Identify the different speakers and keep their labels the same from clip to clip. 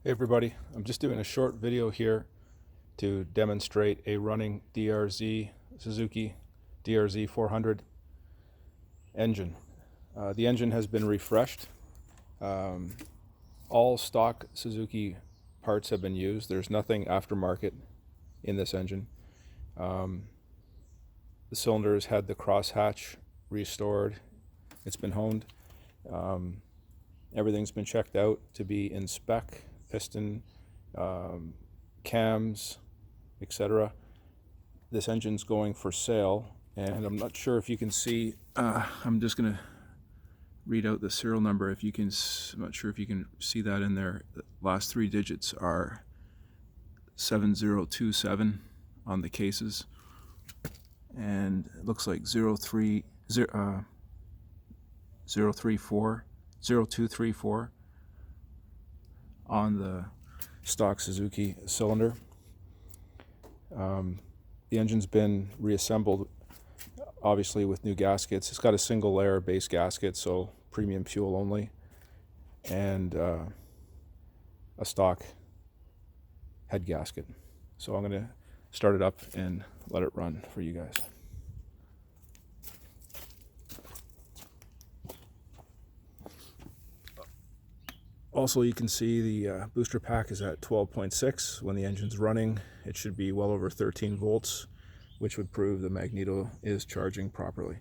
Speaker 1: Hey everybody, I'm just doing a short video here to demonstrate a running Suzuki DRZ400 engine. The engine has been refreshed. All stock Suzuki parts have been used. There's nothing aftermarket in this engine. The cylinders had the crosshatch restored. It's been honed. Everything's been checked out to be in spec. Piston, cams, etc. This engine's going for sale, and I'm not sure if you can see. I'm just going to read out the serial number. If you can, I'm not sure if you can see that in there. The last three digits are 7027 on the cases, and it looks like 0234 on the stock Suzuki cylinder. The engine's been reassembled, obviously, with new gaskets. It's got a single layer base gasket, so premium fuel only, and a stock head gasket. So I'm going to start it up and let it run for you guys. Also, you can see the booster pack is at 12.6. When the engine's running, it should be well over 13 volts, which would prove the magneto is charging properly.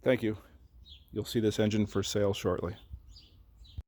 Speaker 1: Thank you. You'll see this engine for sale shortly.